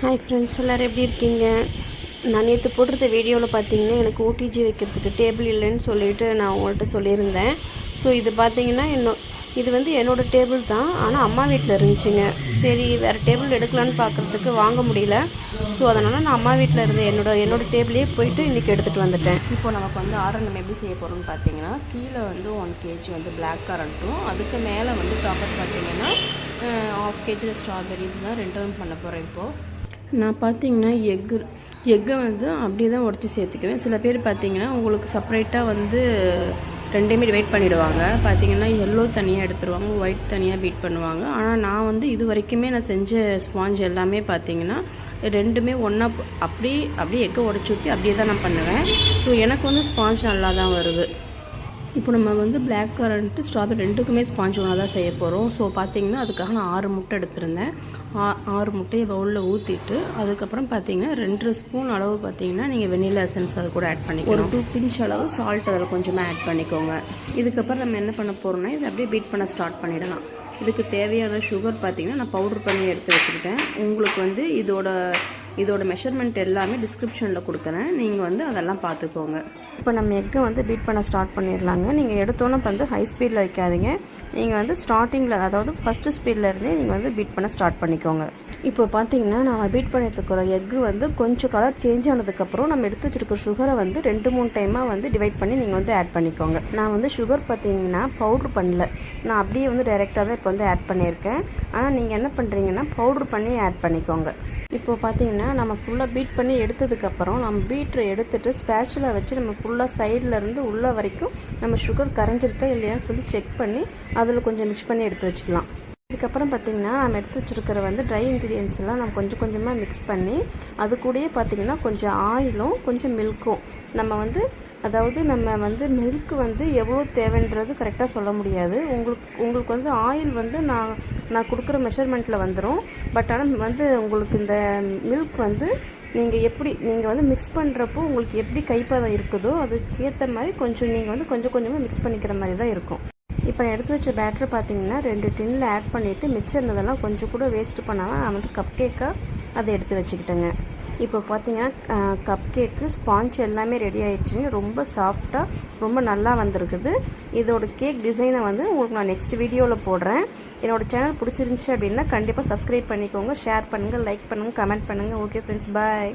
Hi friends, எல்லோரும் எப்படி இருக்கீங்க? நான் நேற்று போட்டிருந்த வீடியோவில் பார்த்தீங்கன்னா எனக்கு ஓடிஜி வைக்கிறதுக்கு டேபிள் இல்லைன்னு சொல்லிவிட்டு நான் உங்கள்கிட்ட சொல்லியிருந்தேன். ஸோ இது பார்த்தீங்கன்னா இது வந்து என்னோடய டேபிள் தான், ஆனால் அம்மா வீட்டில் இருந்துச்சுங்க. சரி, வேறு டேபிள் எடுக்கலான்னு பார்க்குறதுக்கு வாங்க முடியல. ஸோ அதனால் நான் அம்மா வீட்டில் இருந்த என்னோடய டேபிளே போயிட்டு இன்றைக்கி எடுத்துகிட்டு வந்துட்டேன். இப்போ நமக்கு வந்து ஆர்டர் நம்ம எப்படி செய்ய போகிறோம்னு பார்த்தீங்கன்னா, கீழே வந்து 1 kg வந்து பிளாக் கரண்ட்டும், அதுக்கு மேலே வந்து டாப்பர் பார்த்தீங்கன்னா 1/2 kg ஸ்ட்ராபெரி தான் ரெண்டும் பண்ண போகிறேன். இப்போது நான் பார்த்தீங்கன்னா எக்கை வந்து அப்படியே தான் உடச்சி சேர்த்துக்குவேன். சில பேர் பார்த்தீங்கன்னா உங்களுக்கு செப்பரேட்டாக வந்து ரெண்டையுமே டிவைட் பண்ணிவிடுவாங்க. பார்த்தீங்கன்னா எல்லோ தனியாக எடுத்துருவாங்க, ஒயிட் தனியாக பீட் பண்ணுவாங்க. ஆனால் நான் வந்து இது வரைக்குமே நான் செஞ்ச ஸ்பாஞ்ச் எல்லாமே பார்த்தீங்கன்னா ரெண்டுமே ஒன்றா அப்படியே எக்கை உடச்சி ஊற்றி அப்படியே தான் நான் பண்ணுவேன். ஸோ எனக்கு வந்து ஸ்பாஞ்ச் நல்லா தான் வருது. இப்போ நம்ம வந்து பிளாக் கரண்ட்டு ஸ்ட்ராபெரி ரெண்டுக்குமே ஸ்பாஞ்ச் ஒன்றா தான் செய்ய போகிறோம். ஸோ பார்த்தீங்கன்னா அதுக்காக நான் 6 முட்டை எடுத்திருந்தேன். 6 முட்டையை பவுலில் ஊற்றிட்டு அதுக்கப்புறம் பார்த்தீங்கன்னா 2 ஸ்பூன் அளவு பார்த்தீங்கன்னா நீங்கள் வெனிலா எசன்ஸ் அது கூட ஆட் பண்ணிக்கணும். ஒரு 2 பிஞ்ச் அளவு சால்ட் அதில் கொஞ்சமாக ஆட் பண்ணிக்கோங்க. இதுக்கப்புறம் நம்ம என்ன பண்ண போகிறோம்னா இதை அப்படியே பீட் பண்ண ஸ்டார்ட் பண்ணிடலாம். இதுக்கு தேவையான சுகர் பார்த்தீங்கன்னா நான் பவுடர் பண்ணி எடுத்து வச்சுக்கிட்டேன். உங்களுக்கு வந்து இதோட மெஷர்மெண்ட் எல்லாமே டிஸ்கிரிப்ஷனில் கொடுக்குறேன், நீங்கள் வந்து அதெல்லாம் பார்த்துக்கோங்க. இப்போ நம்ம எக்கை வந்து பீட் பண்ண ஸ்டார்ட் பண்ணிடலாங்க. நீங்கள் எடுத்தோன்னே வந்து ஹை ஸ்பீடில் வைக்காதீங்க. நீங்கள் வந்து ஸ்டார்டிங்கில், அதாவது ஃபஸ்ட்டு ஸ்பீடில் இருந்தே நீங்கள் வந்து பீட் பண்ண ஸ்டார்ட் பண்ணிக்கோங்க. இப்போ பார்த்தீங்கன்னா நம்ம பீட் பண்ணிட்டு இருக்கிற எக்கு வந்து கொஞ்சம் கலர் சேஞ்ச் ஆனதுக்கப்புறம் நம்ம எடுத்து வச்சுருக்க சுகரை வந்து 2-3 டைமாக வந்து டிவைட் பண்ணி நீங்கள் வந்து ஆட் பண்ணிக்கோங்க. நான் வந்து சுகர் பார்த்தீங்கன்னா பவுட்ரு பண்ணல, நான் அப்படியே வந்து டைரெக்டாக தான் இப்போ வந்து ஆட் பண்ணியிருக்கேன். ஆனால் நீங்கள் என்ன பண்ணுறீங்கன்னா பவுட்ரு பண்ணி ஆட் பண்ணிக்கோங்க. இப்போ பார்த்தீங்கன்னா நம்ம ஃபுல்லாக பீட் பண்ணி எடுத்ததுக்கப்புறம் நம்ம பீட்டரை எடுத்துகிட்டு ஸ்பேச்சுலா வச்சு நம்ம ஃபுல்லாக சைட்லேருந்து உள்ள வரைக்கும் நம்ம சுகர் கரைஞ்சிருக்கா இல்லையான்னு சொல்லி செக் பண்ணி அதில் கொஞ்சம் மிக்ஸ் பண்ணி எடுத்து வச்சுக்கலாம். இதுக்கப்புறம் பார்த்திங்கன்னா நம்ம எடுத்து வச்சுருக்கிற வந்து ட்ரை இன்க்ரீடியன்ஸ் எல்லாம் நம்ம கொஞ்சம் கொஞ்சமாக மிக்ஸ் பண்ணி அது கூடயே பார்த்திங்கன்னா கொஞ்சம் ஆயிலும் கொஞ்சம் மில்க்கும் நம்ம வந்து, அதாவது நம்ம வந்து மில்க் வந்து எவ்வளோ தேவைன்றது கரெக்டாக சொல்ல முடியாது. உங்களுக்கு வந்து ஆயில் வந்து நான் கொடுக்குற மெஷர்மெண்ட்டில் வந்துடும். பட் ஆனால் வந்து உங்களுக்கு இந்த மில்க் வந்து நீங்கள் வந்து மிக்ஸ் பண்ணுறப்போ உங்களுக்கு எப்படி கைப்பதம் இருக்குதோ அதுக்கேற்ற மாதிரி நீங்கள் வந்து கொஞ்சம் கொஞ்சமாக மிக்ஸ் பண்ணிக்கிற மாதிரி தான் இருக்கும். இப்போ நான் எடுத்து வச்ச பேட்டரை பார்த்தீங்கன்னா 2 டின்னில் ஆட் பண்ணிவிட்டு மிச்சம் இருந்ததெல்லாம் கொஞ்சம் கூட வேஸ்ட் பண்ணாமல் நான் வந்து கப் கேக்காக அதை எடுத்து வச்சுக்கிட்டேங்க. இப்போ பார்த்தீங்கன்னா கப் கேக்கு ஸ்பாஞ்ச் எல்லாமே ரெடி ஆகிடுச்சுங்க. ரொம்ப சாஃப்டாக ரொம்ப நல்லா வந்திருக்குது. இதோட கேக் டிசைனை வந்து உங்களுக்கு நான் நெக்ஸ்ட் வீடியோவில் போடுறேன். என்னோடய சேனல் பிடிச்சிருந்துச்சி அப்படின்னா கண்டிப்பாக சப்ஸ்கிரைப் பண்ணிக்கோங்க, ஷேர் பண்ணுங்கள், லைக் பண்ணுங்கள், கமெண்ட் பண்ணுங்கள். ஓகே ஃப்ரெண்ட்ஸ், பாய்.